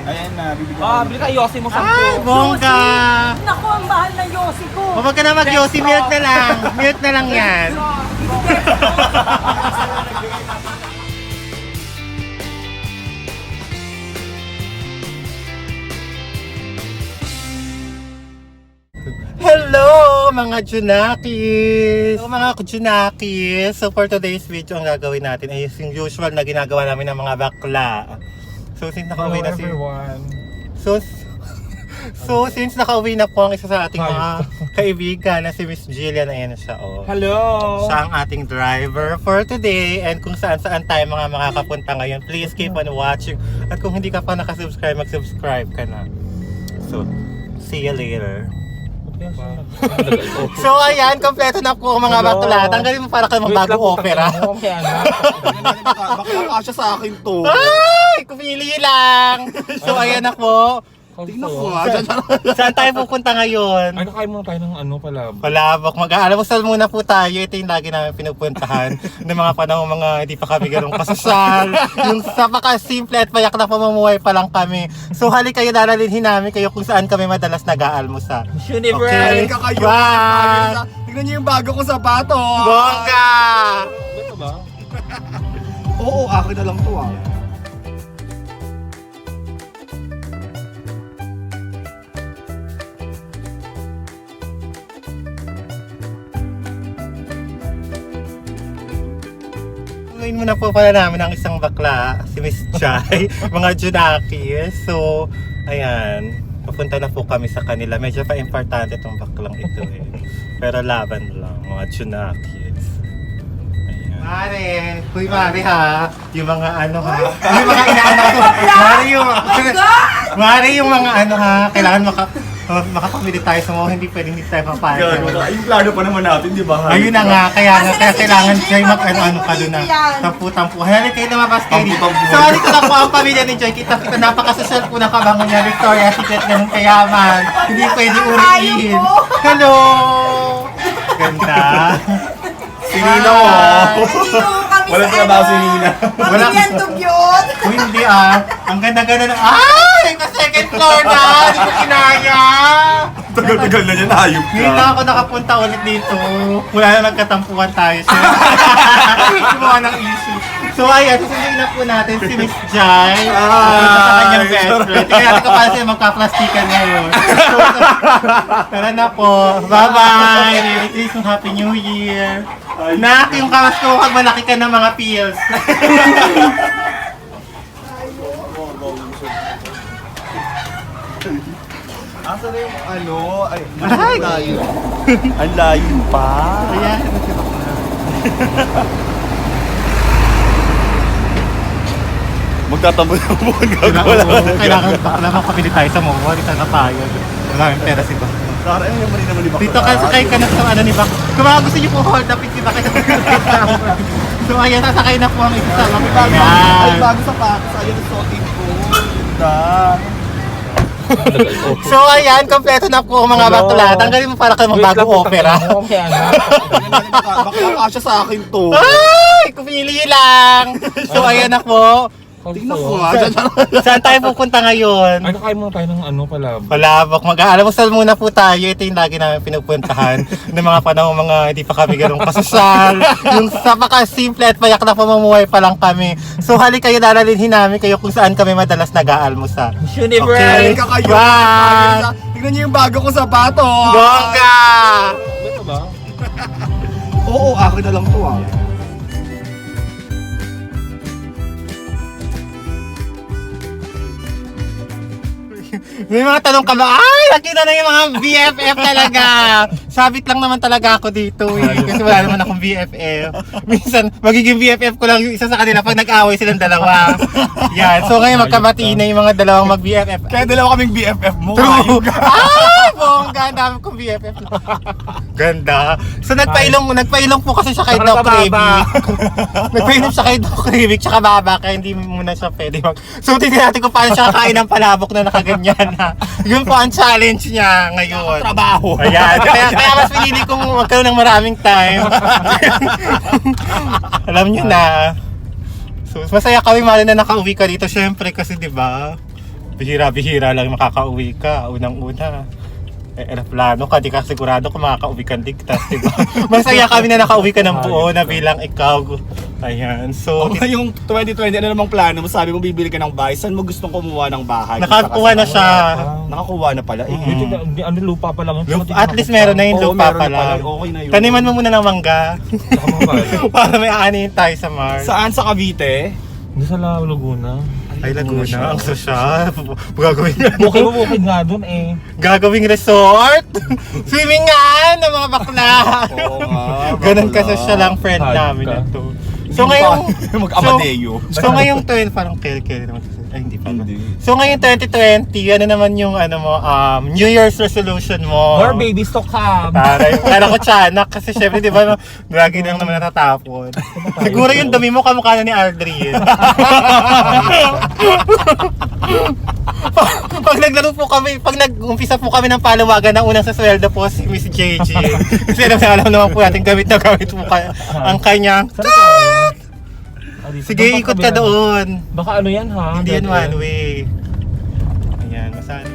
Ayan na, bibigyan Bili ka Yossi mo 10. Ay, bongga! Naku, ang mahal na Yossi ko. Huwag ka na mag-Yossi, mute na lang. Mute na lang yan. Hello mga Junakis! So, mga Junakis, so for today's video ang gagawin natin ay yung usual na ginagawa namin ng mga bakla. So since nakauwi na since nakauwi na po ang isa sa ating mga kaibigan na si Miss Jillian, ayan na siya. Oh. Hello! Siya ang ating driver for today, and kung saan tayo mga makakapunta ngayon, please keep on watching. At kung hindi ka pa nakasubscribe, mag-subscribe ka na. So, see you later. So ayan, kompleto na po ang mga bakla. Tanggalin mo para kayo magbagong opera. Bakla siya sa akin to. Ay! Kumili lang! So ayan na po. Tingnan ko Saan tayo pupunta ngayon? Ano kayo muna tayo ng palabok? Palabok. Mag-aalamusal muna po tayo. Ito yung lagi namin pinupuntahan ng mga panahon mga hindi pa kami ganong kasosyal. Yung napaka-simple at payak na pamumuhay pa lang kami. So hali kayo, dalalinhin namin kayo kung saan kami madalas nag-aalmusal. Universe! Okay. ka kayo. Bye! Tingnan niyo yung bago kong sapato. Bongga! Ito ba? Oo, akin na lang to ah. Ngayon muna po pala namin ang isang bakla, si Miss Chai, mga Junakis. So, ayan, papunta na po kami sa kanila. Medyo pa-importante itong baklang ito eh. Pero laban lang, mga Junakis. Ayan. Mare, kuy Mare ha, yung mga ano ha, yung mga inaanak ko. Mare yung mga ano ha, kailangan makapamili tayo sa mga hindi pwedeng hindi tayo papayag. Yung plano pa naman natin, di ba? Ayun na nga, kaya kailangan si Joy Joy, mag-ano ka doon na. Tampu-tampu. Halika kayo lumabas kayo dito. Tampu-tampu. So, halika na po ang pamilya ni Joy. Kita napakasosyal po ng kabangon niya. Victoria Secret ganun kayaman. Hindi pwede uriin. Hello! Ganda. Si Nino oh. Walang trabaho si Nina. Walang dugyot. Kung hindi ang ganda-ganda na. Ay! Second floor na! Hindi ko kinaya! Tagal-tagal na yan, hayop Ngayon ka. lang ako nakapunta ulit dito. Wala na nagkatampuhan tayo. Gumawa ng issue. So ayan, susundin na po natin si Miss Jai. Punta sa kanyang best friend. Tingnan natin kung paano sila magka-plastikan ngayon. So, tara na po. Bye-bye! Merry Christmas, Happy New Year! Nak, yung kamas ko, pag malaki ka ng mga pills. Asa na yung ano? Ay, ang layo. Ang layo pa. Ayan. Magtatambo na po ang gagawa. Kailangan makapili tayo sa MOA. Dito na tayo. Maraming pera si Bak. Sara, ayun yung marina mo ni Bakla. Dito ka, sakay ka na sa ano ni Bak. Kung mga gusto niyo po hold up, si Bak. So ayan, sasakay na po ang isa sa mga Ay, bago sa patos. Ayun ang suotin ko. Ganda. So ayan, kompleto na po ang mga bakla. Tanggalin mo para kayo magbagong opera. Bakla siya sa akin to. Ay! Kumili lang! So ayan na po. Tingnan ko Saan tayo pupunta ngayon? Ano kayo muna tayo ng palabok? Palabok. Mag-aalamusal muna po tayo. Ito yung lagi namin pinupuntahan ng mga panahon mga hindi pa kami ganong kasosyal. Yung napaka-simple at payak na pamumuhay pa lang kami. So hali kayo, dalalinhin namin kayo kung saan kami madalas nag-aalmusal. Universe! Okay. ka kayo. Bye! Tingnan niyo yung bago kong sapato. Bongga! Ito ba? Oo, akin na lang to ah. May mga tanong ka ba? Ay, nakita na yung mga BFF talaga. Sabit lang naman talaga ako dito eh. Kasi wala naman akong BFF. Minsan, magiging BFF ko lang yung isa sa kanila pag nag-away silang dalawa. Yan. So ngayon magkabati na yung mga dalawang mag-BFF. Kaya dalawa kaming BFF mo. True. Ah! Bongga, ang dami kong BFF. Ganda. So nagpailong po kasi siya kay Doc Revik. Nagpailong siya kay Doc Revik tsaka baba kaya hindi muna siya pwede mag... So tingnan natin kung paano siya kakain ng palabok na nakaganyan ha. Yun po ang challenge niya ngayon. Trabaho. Ayan. Kaya mas pinili kong magkaroon ng maraming time. Alam niyo na. So masaya kami mali na nakauwi ka dito syempre kasi 'di ba? bihira-bihira lang makakauwi ka. Unang-una. Aeroplano ka, di ka sigurado kung makakauwi kang ligtas, diba? Masaya kami na nakauwi ka ng buo na bilang ikaw. Ayan, so... O ngayong 2020, ano namang plano mo? Sabi mo bibili ka ng bahay. Saan mo gustong kumuha ng bahay? Nakakuha na siya. Nakakuha na pala. Eh, Hindi, ano, lupa pa lang. At least meron na yung Oo, lupa meron pa na pala. lang. Okay na yun. Taniman mo muna ng mangga. Para may aanin tayo sa Mars. Saan? Sa Cavite? Hindi sa Laguna. Ay, Laguna. Ang sosyal. Gagawin Bukid nga dun eh. Gagawing resort. Swimming nga ng mga bakla. Oo nga. Ganun ka bakla. social lang friend Hayop namin ka. na to. So ngayong Mag-Amadeo. So ngayong 20 parang kere naman. Ay hindi pa. Hindi. So ngayong 2020, ano naman yung ano mo New Year's resolution mo? More babies to come. Taray. Kala ko tiyanak kasi syempre di ba lagi nang naman natatapon. Siguro yung dumi mo kamukha na ni Aldrin. Pag naglaro po kami, pag nag-umpisa po kami ng palawagan ng unang sasweldo po si Miss JJ. Kasi alam naman po natin gamit na gamit po ang kanyang. Sige, ikot ka doon. Baka ano yan ha? Hindi yan one way. Ayan, masali.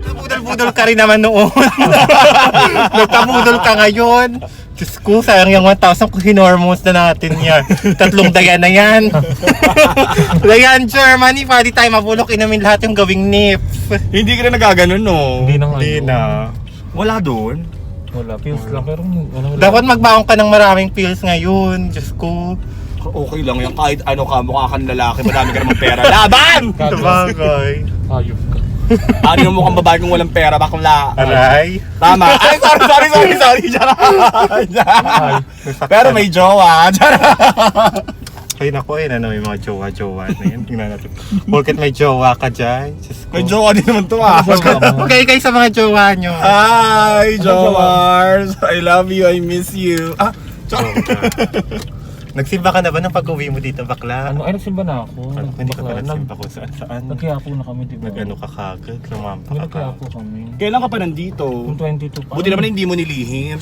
Nagpudol-pudol ka rin naman noon. Nagpabudol ka ngayon. Diyos ko, sayang yung 1,000 kung hinormons na natin yan. 3 dayan na yan. Dayan, Germany, pwede tayo mabulok inamin lahat yung gawing nips. Hindi ka na nagaganon, no? Hindi na nga. Hindi na. Wala doon. Wala, pills lang. Pero ano, wala. Dapat magbaon ka ng maraming pills ngayon. Diyos ko. Okay lang yan. Kahit ano ka, mukha kang lalaki, madami ka namang pera. Laban! Sabagay. Hayop ka. Ano yung mukhang babae kung walang pera, bakla? Aray. Tama. Ay, sorry. Pero may jowa. Ay nako eh, ano, may mga jowa-jowa na yan. Tingnan natin. Porket may jowa ka dyan. Diyos ko. May jowa din naman to ah. Okay kayo sa mga jowa nyo. Hi, Jowars! I love you, I miss you. Ah, Nagsimba ka na ba ng pag-uwi mo dito, bakla? Ano, ay nagsimba na ako. Ano, hindi ka pa Bakla, nagsimba kung saan? Nagkiyapo na kami, di ba? Nag-ano ka kagad, lumampa ka Nagkiyapo kami. kailan ka pa nandito? Yung 22 pa. Buti naman hindi mo nilihim.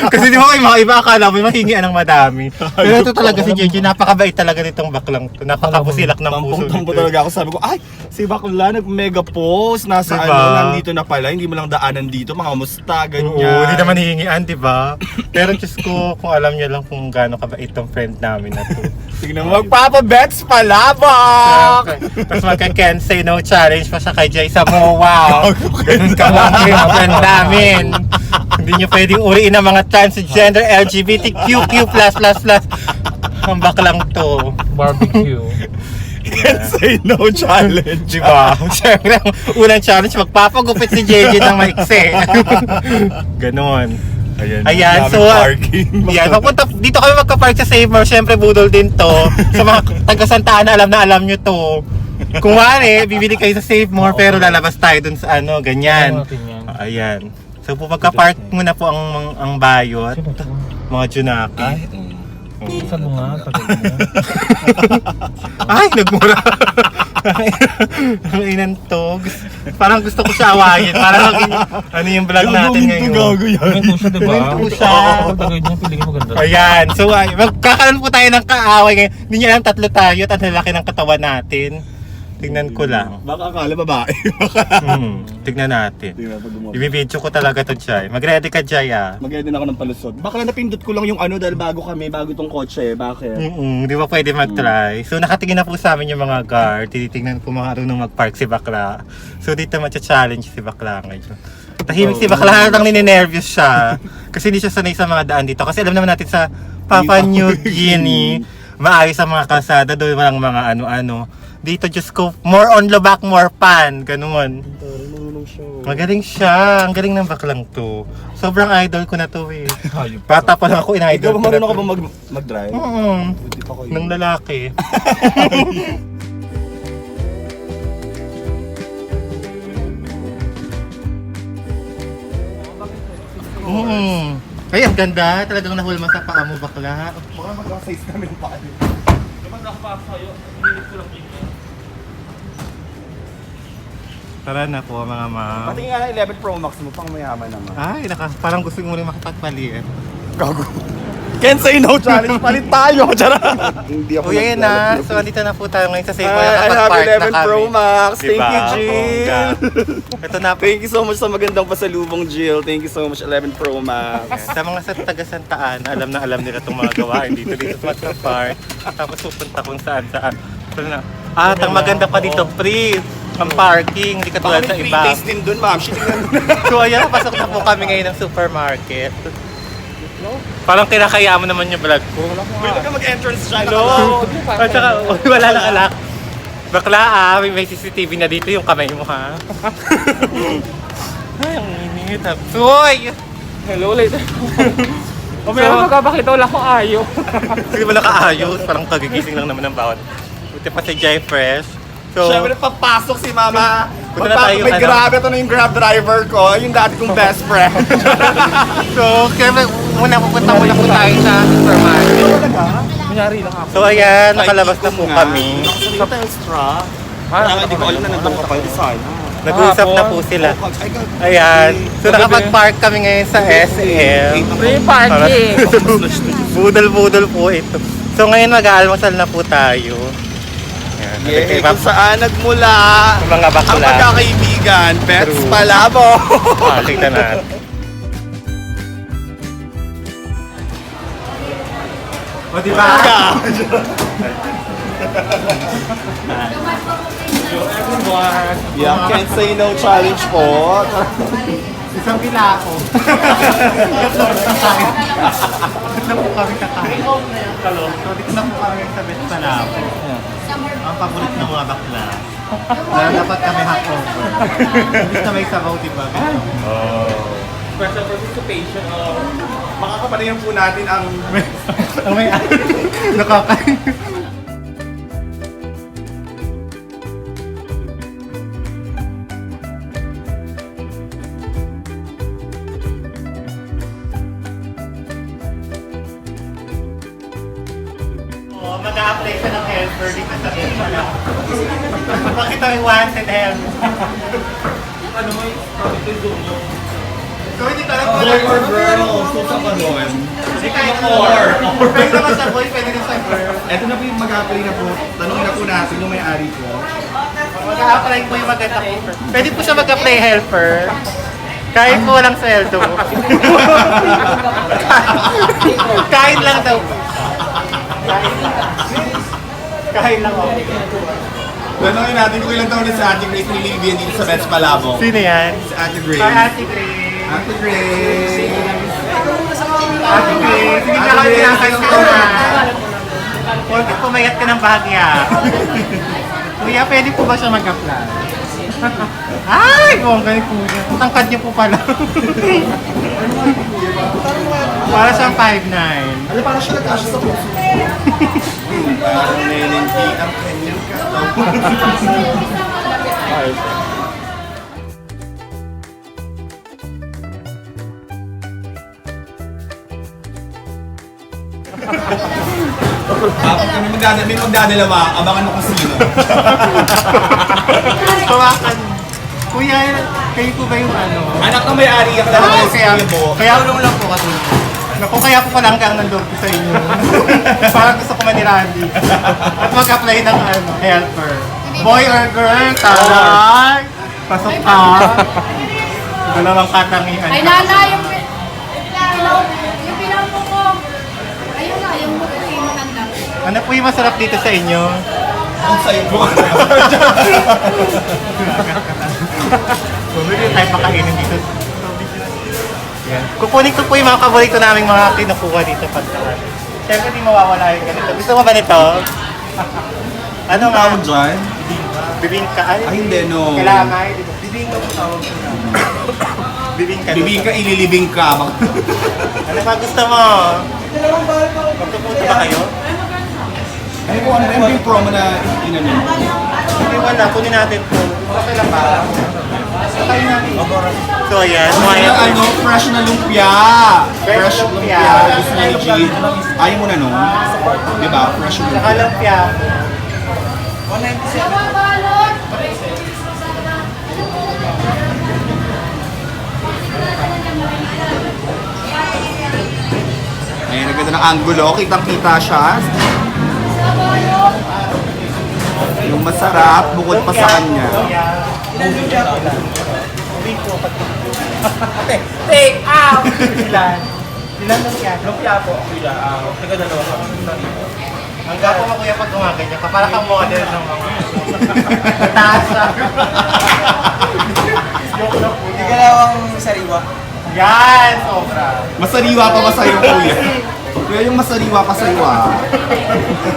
Kasi di ba kayo mga iba akala mo mahingian ng madami. Pero ito talaga si JJ, napakabait talaga nitong baklang to. Napakabusilak ng puso Tampong-tampo nito. talaga ako. Sabi ko, ay, si Bakla nag-mega post. Nasa Diba? nandito na pala. Hindi mo lang daanan dito. Mga musta, ganyan. Oo, hindi naman hihingian, di ba? Pero Diyos ko, kung alam niyo lang kung gaano kabait tong friend namin na to. Tignan mo, magpapa-bets pala, Bak! Tapos magka-can't say no challenge pa siya kay Jay Samoa. Ganun ka lang yung friend namin. Hindi niyo pwedeng uriin ang mga transgender LGBTQQ+++. Ang baklang to. Barbecue. Can't say no challenge. Di ba? Siyempre, ang unang challenge, magpapagupit si JJ ng maikse. Ganon. Ayan, so, yan, papunta, dito kami magka-park sa Save More. Siyempre, budol din to. Sa mga taga-Santa Ana, alam na alam nyo to. Kung wari, bibili kayo sa Save More, pero lalabas tayo dun sa ano, ganyan. Ano natin yan? Ayan. So, pagka-park muna po ang bayot. Sino to? Mga Junaki. Saan mo nga? Tagal mo. Ay, nagmura. Ang inan to. Parang gusto ko siya awayin. Parang ano yung vlog natin ngayon. Gago yan. Ganito siya, di ba? Ganito siya. Pag tagay niya, piling mo ganda. Ayan. So, magkakaroon po tayo ng kaaway ngayon. Hindi niyo alam, 3 tayo at ang lalaki ng katawan natin. Tingnan ko lang. Baka akala babae. Tignan natin. Tingnan pag gumawa. Ibibidyo ko talaga to, Jai. Mag-ready ka, Jai, ah. Mag-edit din ako ng palusot. Baka napindot ko lang yung ano dahil bago itong kotse. Bakit? Di ba pwede mag-try? So nakatingin na po sa amin yung mga guard. Tinitingnan ko mga marunong mag-park si Bakla. So dito matcha-challenge si Bakla ngayon. Tahimik si Bakla, halatang ninenervyos siya. Kasi hindi siya sanay sa mga daan dito. Kasi alam naman natin sa Papua New Guinea, maayos ang mga kalsada, doon walang mga ano-ano. Dito, Diyos ko, more on lubak, more pan. Ganun. Magaling siya. Ang galing ng baklang to. Sobrang idol ko na to eh. Hayop. Bata pa lang ako, Ikaw in-idol ba ko na marunong ka to. ba mag-drive? Oo. Buti pa kayo. Ng lalaki. Ay, ang ganda. Talagang nahulma sa paa mo, bakla. Baka mag-size namin pa kayo. Tara na po, mga ma'am. Patingin nga na 11 Pro Max mo, pang mayaman naman. Ay, parang gusto mo rin makipagpaliit. Gago. Can't say no challenge. Palit tayo. Hindi ako Kuya yan na. So, andito na po tayo ngayon sa Safeway. I have Nakapag-park na 11 kami. Pro Max. Thank Diba? you, Jill. Ito na po. Thank you so much sa magandang pasalubong, Jill. Thank you so much, 11 Pro Max. Sa mga sa taga-Santaan, alam na alam nila itong mga gawain dito sa Metro Park. Tapos pupunta kung saan-saan. So, at ang maganda pa dito, free ang parking, hindi katulad sa Free iba. taste din dun, ma'am. So ayan, pasok na po kami ngayon ng supermarket. Parang kinakaya mo naman yung vlog ko. Pwede ka mag-entrance dyan. Hello! At saka, wala lang alak. Bakla may CCTV na dito yung kamay mo ha. Ay, ang init. Uy! Hello, ulit. O meron magkabakita, wala akong ayo. Hindi mo nakaayos, parang kagigising lang naman ng bawat. Buti pa si Jai Fresh. So, Siyempre, papasok si Mama. Punta na tayo, May ano? grabe, ito na yung Grab driver ko. Yung dati kong best friend. so kaya pupunta muna po tayo sa supermarket. Kunyari lang ako. So ayan, nakalabas na po kami. Salita extra. Kaya hindi ko alam na nandun ka kayo sana. Nag-uusap na po sila. Ayan. So nakapag-park kami ngayon sa SM. Free parking! Budol-budol po ito. So ngayon mag-aalmusal na po tayo. Ayan. Yeah, Nagkikipap- kung saan nagmula Ang mga bakla. ang magkakaibigan, Pets True. Palabo. Tignan natin. O diba? Yeah, can't say no challenge po. Isang pila ako. Dito na po kami kakain. Kalo. So dito na po kami sa Best Palabo. Ang paborit ng mga bakla. Dahil dapat kami hangover. Hindi na may sabaw, diba? Special participation of... Makakapanayan po natin ang Ang may nakakain. Mag-a-apply siya ng helper dito sa Pala. Bakit ang wanted helper? Ano mo yung profit zoom yung... So hindi talaga boy or girl, susa pa doon. Hindi kahit or. Pwede naman sa boy, pwede rin sa girl. Ito na po yung mag-apply na po. Tanongin na po natin yung may-ari po. Mag-a-apply po yung maganda po. Pwede po siya mag-apply helper. Kahit po walang sweldo. Kain lang daw. Kain lang ako. Tanongin natin kung ilang taon na si Ate Grace nililibian dito sa Bets Palabo. Sino yan? Si Ate Grace. Hi, Ate Grace. Ate Grace. Ate Grace, hindi ka kami nakakita na. Huwag pumayat ka ng bahagya. Kuya, pwede po ba siya mag-apply? Ay, bongga ni Kuya. Tangkad niyo po pala. Para siyang 5'9". Ano, parang siya nag-asya sa puso. Parang nilinti ang kanyang katawan. Kapag kami magdadalawa, abangan mo kung sino. Kawakan. Kuya, kayo po ba yung ano? Anak ng may-ari ang dalawa Kaya ulong lang po kasi. Naku, kaya po pala hanggang nandun ko sa inyo. Parang gusto ko manirandi. At mag-apply ng ano, helper. Boy or girl, taray! Pasok ka. Dalawang katangian. Ay, nana, yung pinampo ko. Ayun nga, yung matanda. Ano po yung masarap dito sa inyo? Ang sa'yo po. Bumili tayo pakainin dito. Yan. Kukunin ko po yung mga paborito naming mga kinukuha dito pagkaan. Siyempre di mawawala yung ganito. Gusto mo ba nito? Ano nga? Tawag dyan? Bibingka. Ay, hindi, no. Kalamay. di ba? Bibingka po tawag ko na. Bibingka. Bibing ka, ililibing ka. Ano ba gusto mo? Magpupunta ba kayo? Ano po, ano yung promo na inano? Hindi wala. Kunin natin po. Okay lang ba? Sakay natin. So ayan. Ano, fresh na lumpia. Fresh lumpia. Gusto niya ni G. Ayaw mo na no? Diba? Fresh lumpia. Nakalumpia. Ayan namin. Ang ganda ng angulo. Kitang-kita siya. Yung masarap, bukod pa sa kanya. Take out! Ilan? Ilan lang yan? Lumpia po. Kuya, taga-dalawa ka. Ang gapo mo kuya pag gumaganyan ka, para kang model ng mga taas na. Igalawang sariwa. Yan! Sobra. Masariwa pa ba sa'yo, kuya? Kuya, yung masariwa pa sa'yo, ah.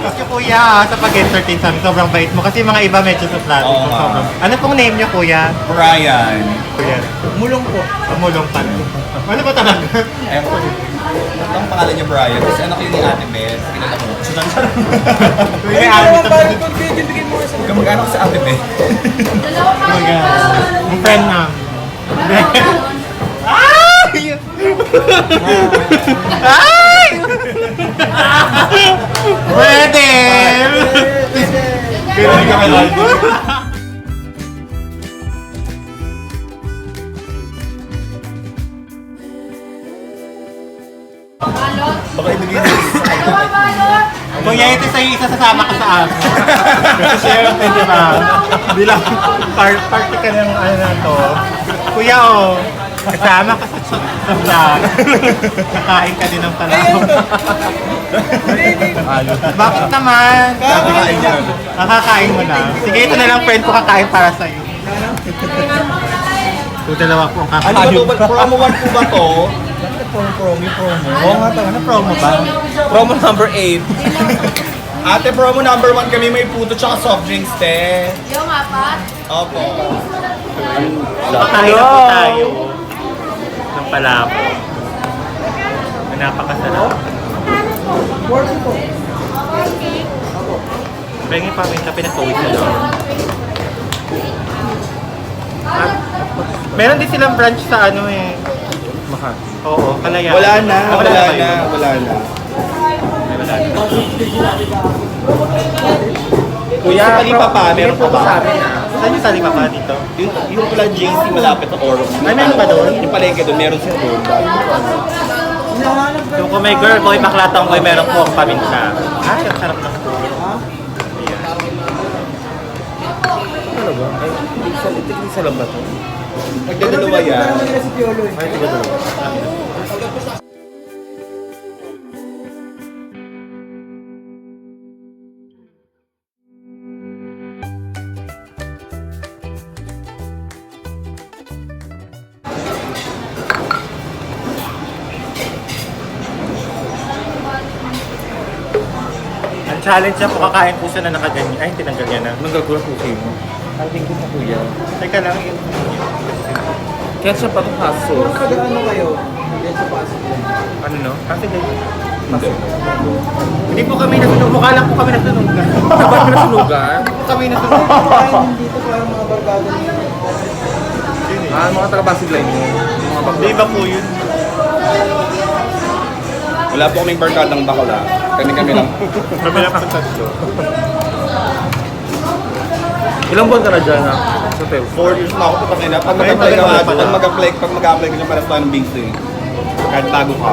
Kasi kuya, sa pag-entertain sa amin, sobrang bait mo. Kasi mga iba medyo sa plato. Oo nga. Sobrang. Ano pong name niyo kuya? Brian. Kuya. Mulong po. Pamulong pa. Ano ba talaga? Ang pangalan niya Brian. Kasi anak yun ni Ate Beth. Kilala ko. Kuya, ano ito? Kamag-anak sa Ate Beth. Dalawang kanin pa. Ang friend na. Ay! Ay! Pwede! Pero hindi ka malay. Balot. Baka ibigay niya sa Dalawang balot. Kuya, ito sa'yo, isa sasama ka sa akin. Kasi syempre, di ba? Bilang party ka ng ano na to. Kuya, oh. Kasama ka sa vlog. Kakain ka din ng talong. Bakit naman? Kakain niya. Nakakain mo na. Sige, ito na lang friend ko kakain para sa'yo. So, dalawa po ang Ano kakain. ba to? Promo 1 po ba to? Oo nga to. Ano promo ba? Promo number 8. Ate, promo number 1 kami may puto tsaka soft drinks, te. Yung apat. Opo. Kakain na po tayo. Ng palabo. Na napakasarap. Pengi pa rin sa pinakawis na doon. Meron din silang branch sa ano eh. Makati. Oo, Kalayaan. Wala na, Ah, wala ba na, yun? wala na. Ay, wala na. Kuya, sa Talipapa, meron pa ba? Saan yung tali pa pa dito? Yung pala JC malapit sa Oro. Ay, meron ba doon? Yung palengke doon, meron siya doon. So kung may girl boy, baklatang boy, meron po ang paminta. Ay, ang sarap na. Ayan. Ano ba? Ay, hindi sa lamba to. Magdadalawa yan. Ay, hindi ba dalawa? Ang challenge niya po kakain po siya na nakaganyan. Ay, tinanggal niya na. Anong gagawin po sa'yo? Ang tingin sa kuya. Teka lang, yun. Ketchup pa itong hot sauce. Ano kayo? Dito pa Ano no? Kasi hindi po kami nasunog. Mukha lang po kami nasunog. Dapat mo nasunugan? Hindi po kami nasunog. Kain dito parang mga barkada niyo. Ah, mga taga-Pasig line mo. Mga bakla. Di ba po yun? Wala po kaming barkadang bakla. Kami lang. Kami lang po tatlo. Ilang buwan ka na dyan ha? Sa Telfo? 4 years na ako po kanina. Pag Ay, mag-apply ka tagal nga, pala. pag mag-apply ka dyan para sa ng Big Thing. Kahit bago ka,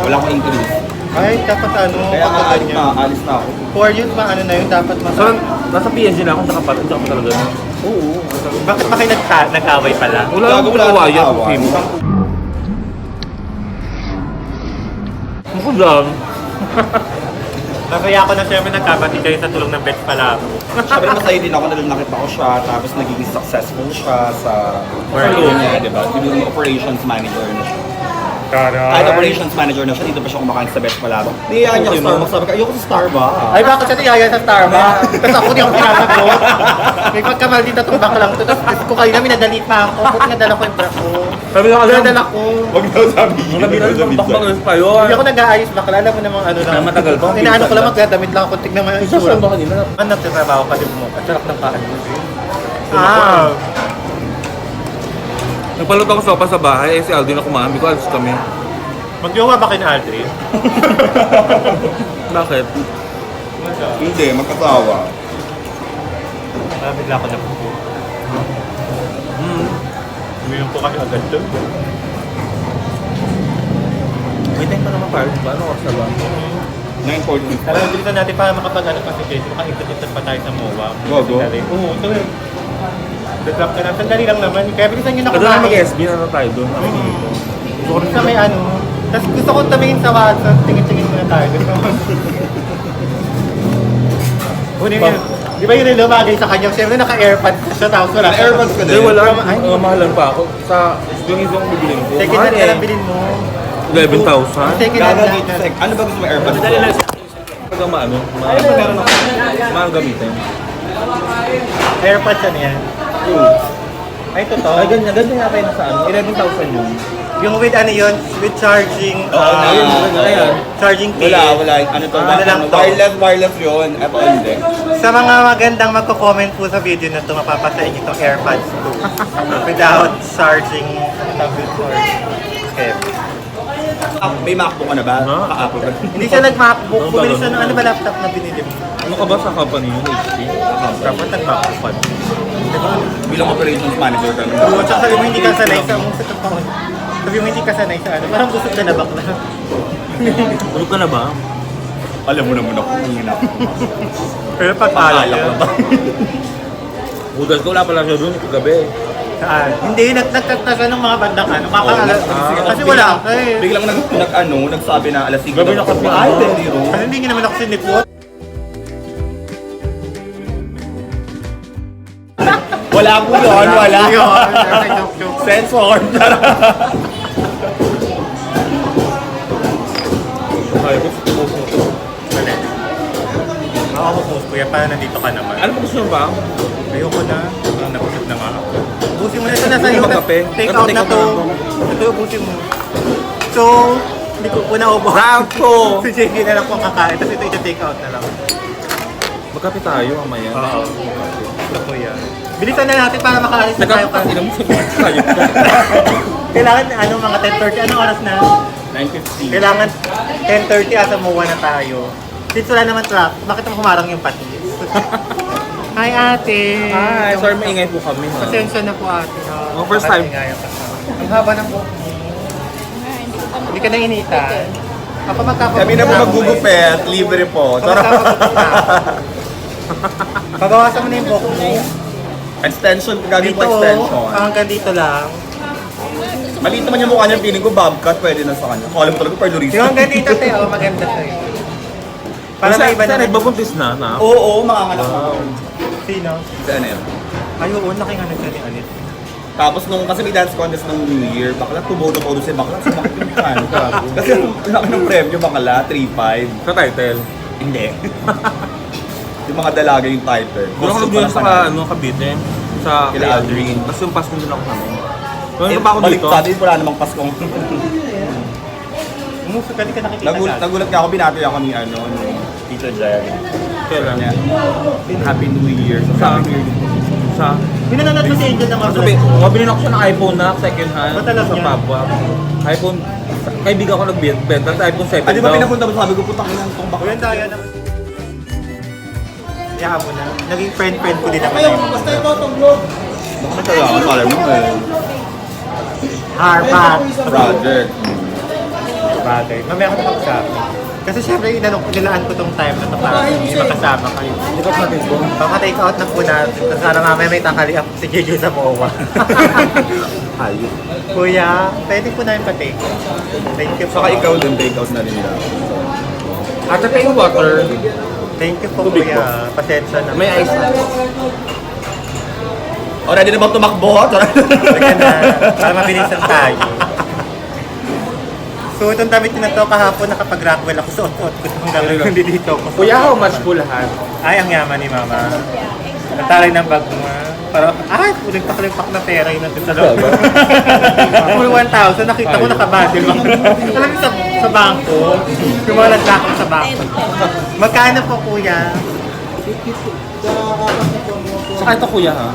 wala akong increase. Ay, dapat ano, Kaya nga pagkakan alis niya. na, alis na ako. 4 years ba ano na yun, dapat So, masarap. nasa PNG na ako, sa kapat, sa kapat talaga. Oo. Bakit ba kayo nag-away pala? Wala Gago, akong wala pinakawayan akong kung away. mo. Ako lang. Masaya ako na siyempre nagkabati kayo sa tulong ng best pala. Siyempre masaya din ako dahil nakita ko siya, tapos naging successful siya sa Work. role niya, di ba? Yung operations manager na siya. Kahit operations manager na siya, dito pa siya kumakain sa Best Palabok. Niyayaan niya ako sa Starbucks, sabi ko, ayoko sa Starbucks. Ay, bakit siya niyaya sa Starbucks? Tapos ako di ako pinasagot. May pagkamal din itong bakla lang to. Tapos ko kayo na minadali pa ako. Kung nadala ko yung bra ko. Sabi na kasi, Nadala ko. Wag daw sabihin. ang gabi na rin, bakbang pa yun. Hindi ako nag-aayos bakla. Alam mo namang ano lang. Ay, matagal pa. Inaano ko lang magdadamit lang ako. Tignan mo yung Isa itsura. saan ba kanina? Ano, nagtatrabaho ka din mo. At sarap ng kaan mo. Ah. Nagpaluto ako sopa sa bahay, eh si Aldo na kumain, ko alis kami. Mag-yoga ba kay na Aldrin? Bakit? Hindi, magkasawa. Bigla ko na po. Uminom po kayo agad doon. May time pa naman tayo. Paano oras na ba? 9:40. Alam, dito natin para makapag-ano pa si Jade, makaikot-ikot pa tayo sa MOA. Gogo? Oo, ito eh. The-drop ka na. Sandali lang naman. Kaya bilisan nyo na Kasi na kumain. mag-SB na tayo doon. Gusto ko rin sa may ano. Tapos gusto ko tumingin sa WhatsApp. Tingin-tingin muna tayo. Kunin yun. Di ba yun yung lumagay sa kanya? Siyempre naka-airpods siya. Tapos wala. Airpods ka Hindi, din? wala. Mahalan pa ako. Sa yung ibang bibilin ko. Second hand ka lang bilhin mo. 11,000. Second hand lang. Ano ba gusto mo airpods? Pag maano, mga gamitin. Airpods ano yan? Ay, totoo. Ay, ganyan yata yung nasa ano. 11,000 yun. Yung with ano yun? With charging. Ayan. Charging case. Wala. Ano to? Ano lang to? Wireless yun. Eto, hindi. Sa mga magandang magko-comment po sa video na ito, mapapasa inyo itong AirPods 2 without charging for May MacBook ka na ba? Ha? Ka-Apple ka. Hindi siya nag-MacBook. Bumili siya ng ano ba laptop na binili mo? Ano ka ba sa company yun? HP? Dapat nag-MacBook pa. Diba? Bilang operations manager ka. Oo, tsaka sabi mo hindi ka sanay sa sabi mo hindi ka sanay sa ano. Parang busog ka na bakla. Tulog ka na ba? Alam mo naman ako. Hinap. Pero pag Paalala ko ba? Hugas ko, wala pala siya doon. Kagabi. Hindi, nagtagtasan ng mga bandang ano. Makakaalas. Kasi wala ako eh. Biglang nagsabi na alas 5. Gabi na kasi. Ay, biro. Kasi hindi naman ako sinipot. Wala po yun, wala. Joke. Sensor. Ay, gusto ko. Mali. Ako ko yan, para nandito ka naman. Ano ba gusto nyo ba? Ayoko na. Parang napusap na nga ako. Ubusin mo na ito, nasa iyo. Magkape. Take out na to. Ito, ubusin mo. So, hindi ko po naubo. Bravo! Si JK na lang po ang kakain, tapos ito ito-take out na lang. Magkape tayo mamaya. Oo. Ito po yan. Bilisan na natin para makaalis na tayo. Nagkakasila mo sa tayo. Kailangan, mga 10:30. Anong oras na? 9:50. Kailangan 10:30 asa muwa na tayo. Since wala naman traffic, bakit mo humarang yung patis? Hi ate! Hi, sorry maingay po kami. Ha? Pasensya na po ate. Oh, first time. Ang haba ng buhok mo. Hindi ka na initan. Ako magkakapagod Kami na po magugupet, libre po. Pagawasan mo na yung buhok mo. Extension, gagawin Dito, po extension. hanggang dito lang. Maliit naman yung mukha niya, feeling ko bobcat, pwede na sa kanya. Kala mo talaga Pedro Rizzo. Yung hanggang dito tayo, maganda siya eh. Para Para may iba na. nagbabuntis na. Oo, mga anak ko. Sino? Si ano yun. Ay, oo, nakinganan siya ni Alit. Tapos kasi may dance contest ng New Year, bakla tumodo-todo si bakla, sumakit yung kan. Kasi ang laki ng premyo, bakla, 3-5. Sa title. Hindi. Yung mga dalaga yung title. Doon ako nag sa Cavite. Sa Kila Aldrin. Tapos yung pass nyo ako namin. Kung Eh, ano pa ako balik dito? sa atin, wala namang Paskong. Umuso ka, di ka nakikita Nagulat nga ako, binati ako ni Tito Jerry. Kailan? Kanya, Happy New Year. So, Sa- Happy New Year. Sa... Hinananat mo si Angel ng mga Sabi, mabili na ako siya ng iPhone na second hand. Ba't alam sa niya? Papua. iPhone, kaibigan ko nagbenta sa iPhone 7 Ah, di ba daw. pinapunta mo sabi ko, putang ina itong bakla. Kuya Daya naman. Yahan mo na. Naging friend-friend ko din naman. Basta ito, itong vlog. Bakit kailangan? Alam mo eh. Harpat. Project. Bagay. Mamaya ka na mag-sabi. Kasi syempre, nilaan ko tong time na to para hindi makasama kayo. Hindi ka natin ko. Baka-take out na po natin. Tapos sana mamaya may tanghali up si Jeju sa MOA. Hayop. Kuya, pwede po namin pa-take. Thank you po. Saka ikaw din, take out na rin nila. At sa yung water, Thank you po, Tubig kuya. Pasensya na. may ice na. O, ready na bang tumakbo? Sige na. Para mabilisan tayo. So, itong damit na to kahapon nakapag-rockwell ako sa suot ko itong damit kundi dito ako. Kuya, how much po lahat? Ay, ang yaman ni Mama. Ang taray ng bag mo. Parang, ulimpak-limpak na pera yun nandun sa loob. Full 1,000, nakita ko nakabadil. Alam mo sa bangko, yung mga naglakot sa bangko. Magkano po, kuya? Saka ito kuya ha?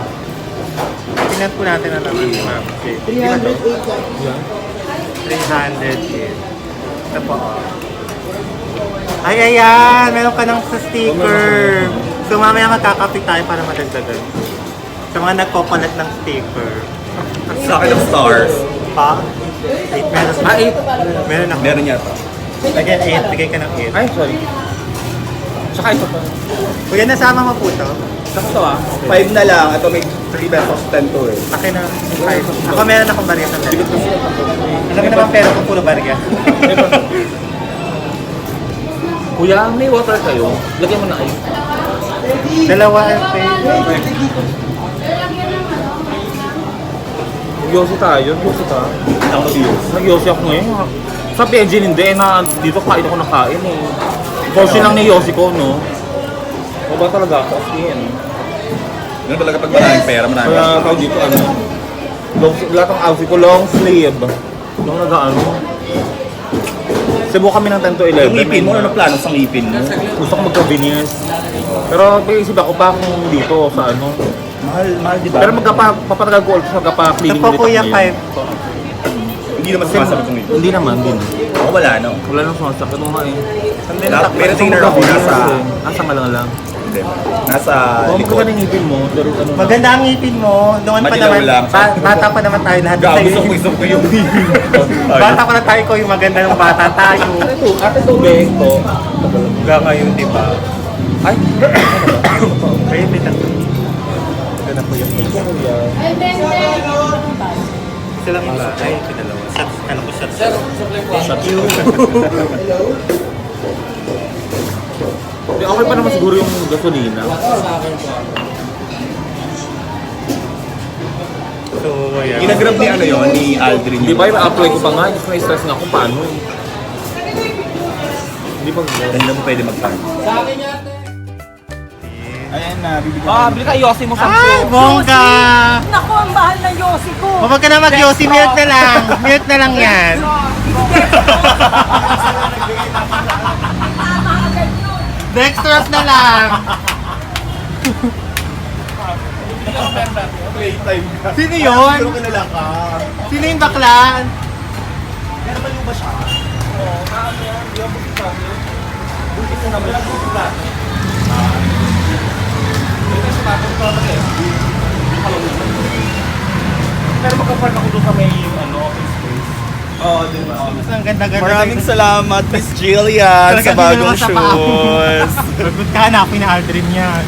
Tingnan po natin ang naman ni Mama. 308 yan. 300 yun. Ito po. Ay, ayan! Meron ka ng sa sticker. So, mamaya magkakapit tayo para madagdagan. Sa mga nagpapalat ng sticker. Sa akin ng stars. Pa? 8 meron. 8. Meron ako. Meron yata. Lagyan 8, bigay ka ng 8. Ay, sorry. Tsaka ito pa. Kuya, nasama mo po to? Tsaka ito 5 na lang. Ito may 3 pesos 10 to eh. Akin na, 5. Ako meron akong barya ng dalawa. Alam mo naman pera ko puro barya. Kuya, may water kayo. Lagyan mo na kayo. Dalawa FA. Yosi tayo. Yosi ta. Ako views. Nag-yosi ako ngayon. Sa Pigeon hindi. Na dito kain ako ng kain eh. Portion lang ni Yosi ko, no? O ba talaga ako? Yan. Ganun talaga pag maraming pera, maraming Kaya tawag dito ano. Lahat ng outfit ko long sleeve. Yung nag-ano. Cebu kami ng 10 to 11. Yung ngipin mo, ano plano sa ngipin mo? Gusto ko magka-veneers. Pero may isip ako pa kung dito sa ano. Mahal di ba? Pero magpapatagal ko ulit sa magpapa-cleaning Ito po ulit kuya, ako 5 ngayon. po. Hindi naman sumasabit yung ngipin. Hindi naman, din. Ako wala, no? Wala nang sumasakit mo nga eh. Pero tingnan ako nasa... Nasa nga lang. Hindi. Nasa Kung likod. maganda yung ngipin mo, pero ano na. Maganda ang ngipin mo. Noon pa Madilaw naman, lang. bata pa naman tayo lahat. Gago, gusto ko yung ngipin. Bata pa na tayo ko yung maganda ng bata tayo. Ate tubig to. Hanggang ngayon, di ba? Ay, Kaya may tatlo. Maganda po yung ngipin. Ay, bente. Sila iba. Ay, ito dalawa. Shots. Kala ko shots. shot you. Okay pa naman siguro yung gasolina. So, ayan. Ginagrab ni ano yun, ni Aldrin. Di ba, i-apply ko pa nga, na-stress nga kung paano eh. Hindi pa Hindi mo pwede mag-time. Ayan na, bibigyan bili ka Yossi mo sa Ay, bongga! Naku, ang mahal na yosi ko. O, wag ka na mag-yosi. Mute na lang. Mute na lang yan. Dextrose na lang. playtime ka. Sino yun? Pero kilala ka. Sino yung bakla? Pero ba ba siya? Pero magka-park ako doon sa may office space. Oo, di ba? Ang ganda-ganda. Maraming salamat, Miss Jillian, Talaga sa bagong dinala sa paa. shoes. Ba't ka hanapin na Aldrin yan?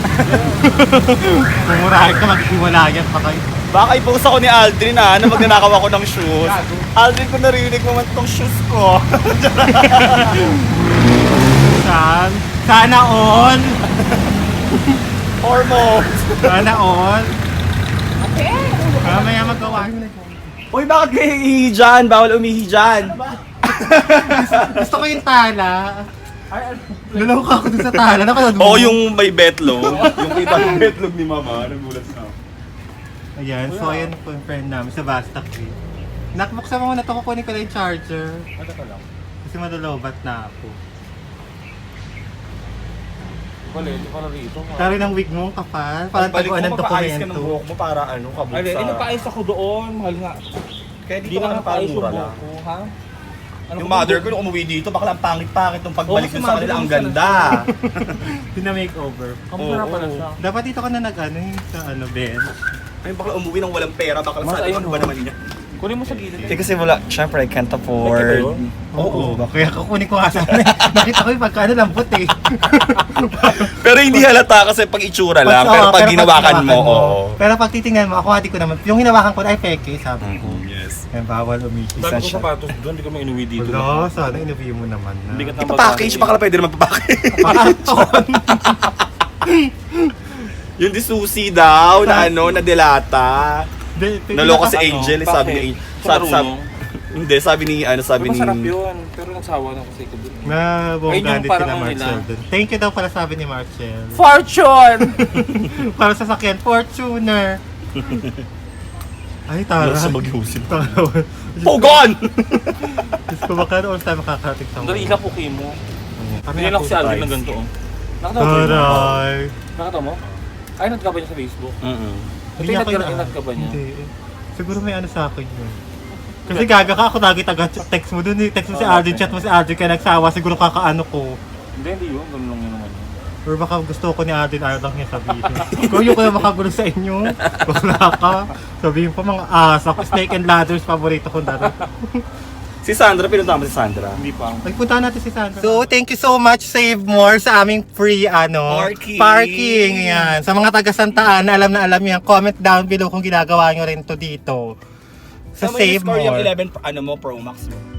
Pumurahin ka, maghiwalayan pa kayo. Baka i-post ako ni Aldrin na magnanakaw ako ng shoes. Aldrin, kung narinig mo man itong shoes ko. Saan? Sana all. Hormones. Sana all. Mamaya magawa. Uy, bakit kayo ihi dyan? Bawal umihi dyan. Gusto ko yung tala. Naloko ako dun sa tala. Napanood mo? Oo, yung may betlog. Yung kita ng betlog ni Mama, nagulat na ako. Ayan, so ayan po yung friend namin sa Basta Queen. Nakbuksan mo na ito, kukunin ko lang yung charger. Ano ka lang? Kasi madalobat na ako. Wala, hindi ko na rito. Tari ng wig mo, kapal. Parang taguan ng magpaayos ka ng dokumento. buhok mo para ano, kabuksa. Ay, hindi nagpaayos ako doon. Mahal nga. Kaya Hindi dito na ka parang nagpaayos yung mura buhok lang. ko, ha? Ano Yung ko- mother ko nung umuwi dito, bakla ang pangit-pangit nung pagbalik Oo, ko si sa mother kanila, ko ang siya ganda. Pina-makeover. Kamusta na pala siya? Dapat dito ka na nag-ano yung sa ano, bench. Ay, bakla umuwi nang walang pera, bakla Mas sa ayun, atin, ano ba oh. naman niya? Kunin mo sa gilid. Eh kasi wala, syempre I can't Nakita afford. yun? Oo. Kaya kukunin ko nga sana. Nakita ko yung pagkano lambot eh. Pero hindi halata kasi pag itsura lang, Oo, pero pag pero ginawakan mo, oo. Pero pag titingnan mo, ako hati ko naman. Yung hinawakan ko ay peke, sabi ko. Yes. Kaya bawal umihi. Dami ko sapatos doon, hindi ko may inuwi dito. Wala, sana interview mo naman na. Bigat ng Ipapackage, bakla pwede naman papackage. Pakaton! Yung di susi daw, na ano, na delata. Naloko si Angel, sabi ni Angel. Hindi, sabi ni, ano, sabi ni... Masarap yun, pero nagsawa na kasi ko doon. Na Ayun bongga yung din parang sila ano Marcel nila. dun. Thank you daw pala sabi ni Marcel. Fortune! Para sa sakyan, Fortuner. Ay, tara. Sa mag-usip. Tara. Pogon! Diyos ko, baka noon tayo makakarating sa Ang dali ka po mo. Kami Hindi na lang si Alvin ng ganito. Oh. Nakatawa mo? Taray. Nakatawa mo? Ay, nag ka ba niya sa Facebook? Hindi Inat ako inat ka ba niya? Hindi. Siguro may ano sa akin yun. Kasi gaga ka, ako lagi taga-text mo dun eh. Text mo si Aldrin, chat mo si Aldrin, kaya nagsawa. Siguro kakaano ko. Hindi yun. Ganun lang yun naman. Or baka gusto ko ni Aden, ayaw lang niya sabihin. Kung yung kaya makagulo sa inyo, wala ka. Sabihin pa mga asak, snake and ladders, paborito ko dati. Si Sandra, pinunta mo si Sandra. Hindi pa. Nagpunta natin si Sandra. So, thank you so much, Save More, sa aming free, parking. Yan. Sa mga taga Santaan, alam na alam yan. Comment down below kung ginagawa nyo rin to dito. Sa Save Score yung More. 11 Pro Max mo.